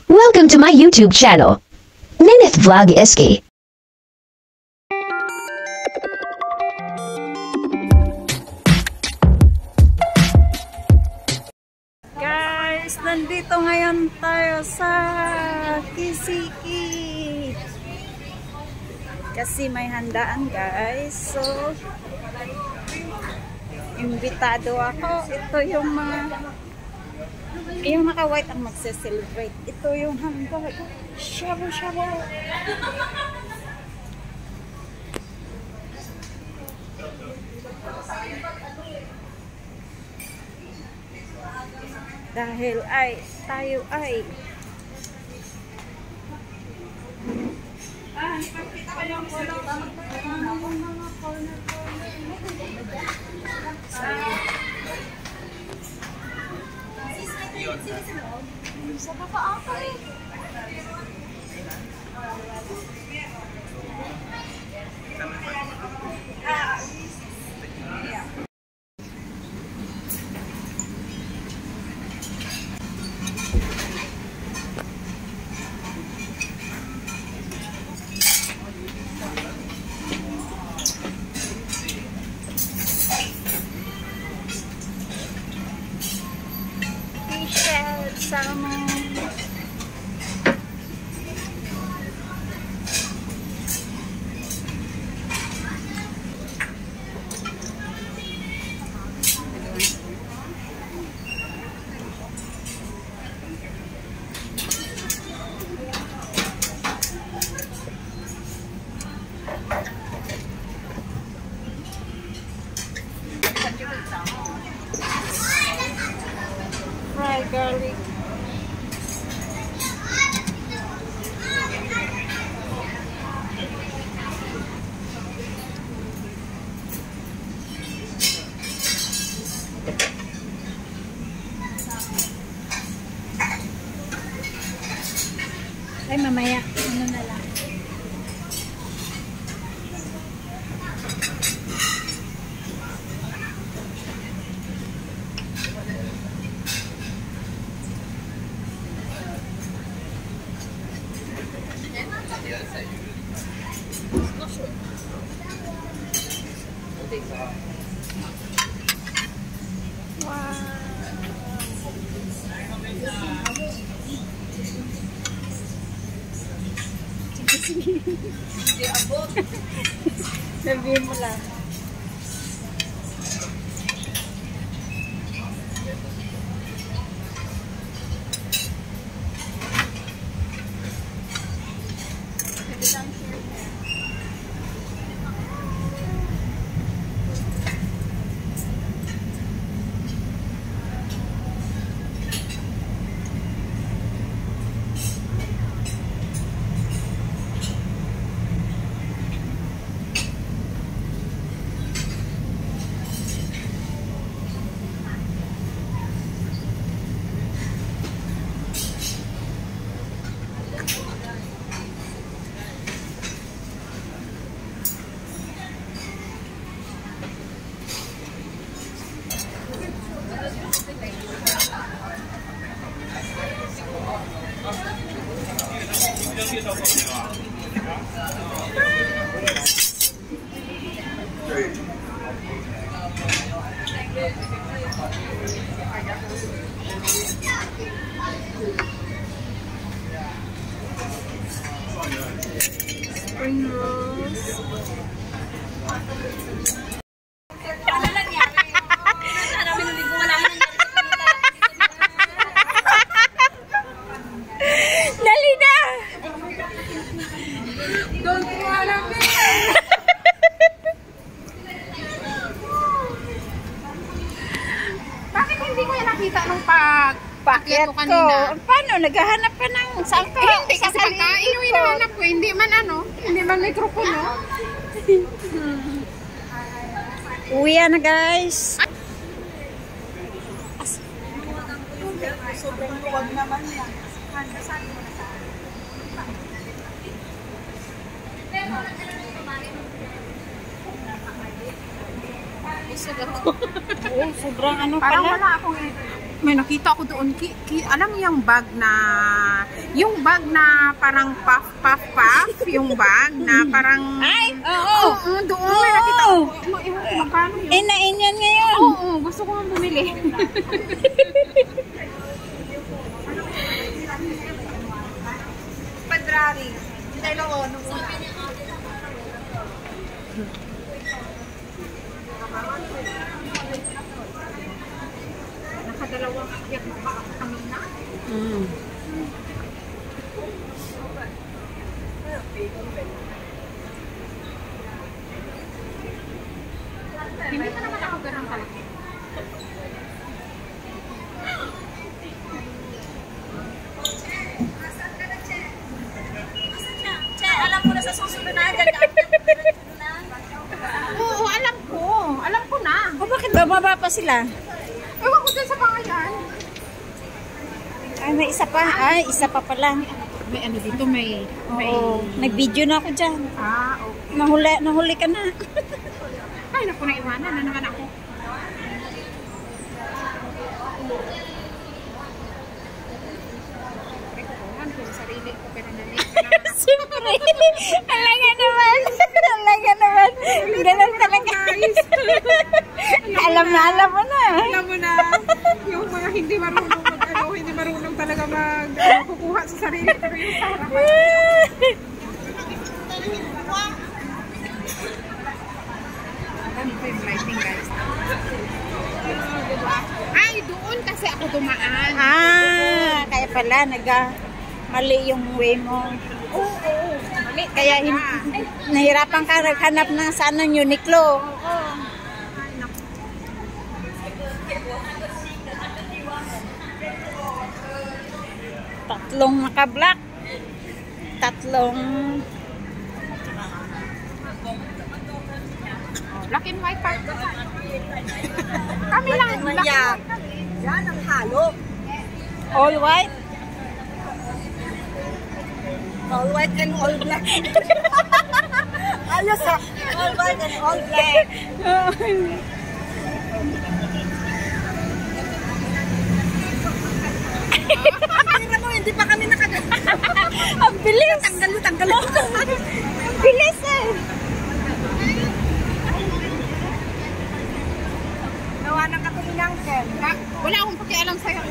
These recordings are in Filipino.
Welcome to my YouTube channel, Ninith Vlog SK. Guys, nandito ngayon tayo sa Kisiki. Kasi may handaan, guys. So, imbitado ako. Ito yung mga yung naka-white ang magse-celebrate. Ito yung handa. Shabu-shabu. Dahil tayo ay sa baba ako eh. Salmon. Fried garlic. Ay, mamaya. Ano na lang. Sabihin mo lang. Spring rolls. Dali na! Don't wanna be. Bakit hindi ko yung nakita nung pag-packet ko kanina? Paano? Naghahanap ka ng saan ka? Hindi kasi pagkain yung hinahanap ko. Hindi man hindi man mikropono. Uwi na, guys. Sobrang luwag naman yan. Isog ako. Oo, sobrang ano pala. Parang wala akong may nakita ako doon, alam mo yung bag na Yung bag na parang puff, yung bag na parang... Ay, oo. Doon may nakita ko. Magkano yun? Inain yan ngayon. Oo, gusto ko nga bumili. Padrari. Hindi lang o. Nakadalawang akyat na pa kami na. Hindi pa naman ako ganun kalaki. Che, alam ko na sa susunod na gagamit na. Oo, alam ko. Alam ko na. O bakit bababa pa sila? Ewan ko dyan sa pangalan. Ay, may isa pa. Ay, isa pa pala. May ano dito, may... Oo. Nag-video na ako dyan. Okay. Nahuli ka na. Ay, naku, naiwanan na naman ako. Ewan ko, sarili ko, pero nalito naman. Siyempre. Alaga naman. Alaga naman. Ganun talaga. Alam mo na. Alam mo na, yung mga hindi marunong hindi marunong talaga kukuha sa sarili, pero yung sa harapan. Ganito yung lighting, guys. Ay, doon kasi ako dumaan. Kaya pala, mali yung way mo. Oo. Mali. Kaya nahirapan ka naghanap ng saan ng Uniqlo. Tatlong naka-black. Tatlong Black and white pa. Kami lang. Black and white. yan ang halo. All white? All white and all black. Ayos ha. All white and all black. Hindi pa kami ang bilis. Tanggal mo. Ang bilis eh. Nawa ng katulinang ken. Wala akong pakialam sa'yo.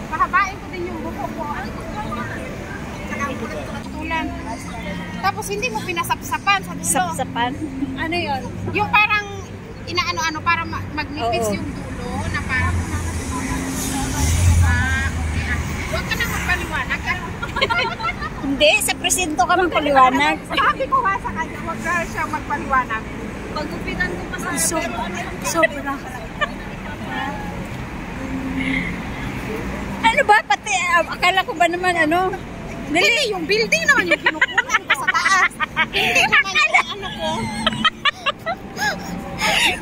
Pahabain ko din yung buko ko. Tulan. Tapos hindi mo pinasapsapan sa dulo. Sapsapan? Ano yun? Yung parang inaano-ano para magnipis yung dulo na parang huwag ka na magpaliwanag. Hindi, sa presinto ka ng paliwanag. Sabi ko nga sa kanya, huwag na siya magpaliwanag. Pagupitan ko pa sa sobra. Ano ba? Pati, akala ko ba naman ano? Hindi, yung building naman yung kinukunan ko sa taas. Hindi naman yung ano ko.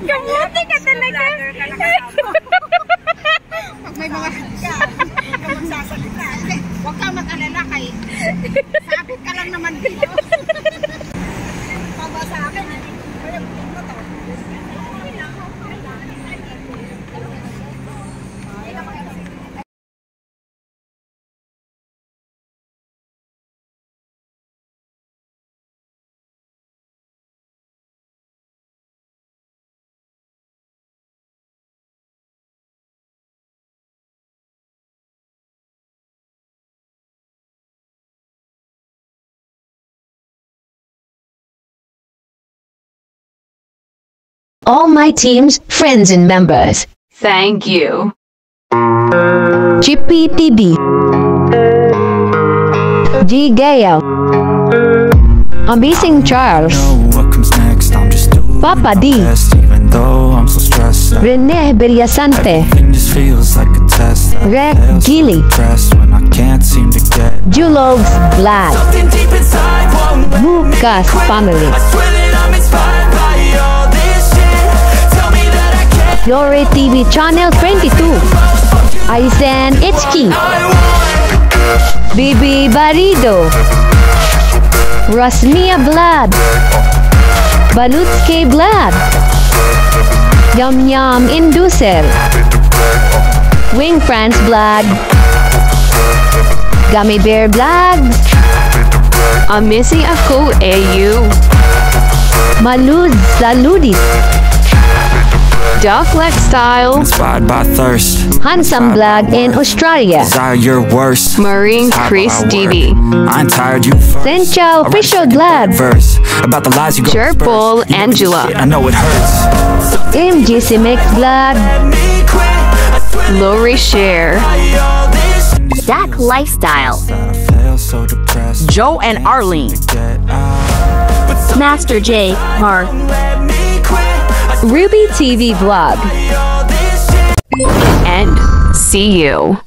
Kamuti ka talaga. Pag may mga... Huwag ka mag-alala kay... Sabit ka lang naman dito. Paba sa akin. All my team's friends and members. Thank you. GPTB. G. Gale. Amazing Charles. What comes next? I'm just doing Papa my D. best, even though I'm so stressed out. Rene Villasante. Everything just feels like a test. I Rec fail so Gilly. depressed when I can't seem to get Julogs Vlad. something deep inside won't let me Mukas quit. family. I swear that I'm inspired by all this shit. Tell me that I can't. Yore TV Channel 22. Aizen Ichki. Bibi Barido. Rasmia Vlad. Balutske Vlad. Yum Yum Indusel. Wing France Vlad. Gummy Bear Vlogs, Missy Ako AU, Maluz Saludis, Duck Lex Style, Inspired by thirst, Handsome Vlog in Australia, desire your worst. Marine Chris DV, I ain't tired, you first. Sencho Official Vlog, Verse about the lies you go Jerpol Angela, I know it hurts. MGC Mix Vlog, Lori Share, Zach Lifestyle, I feel so depressed. Joe and Arlene, Master J, Mark, Ruby TV Vlog. and see you.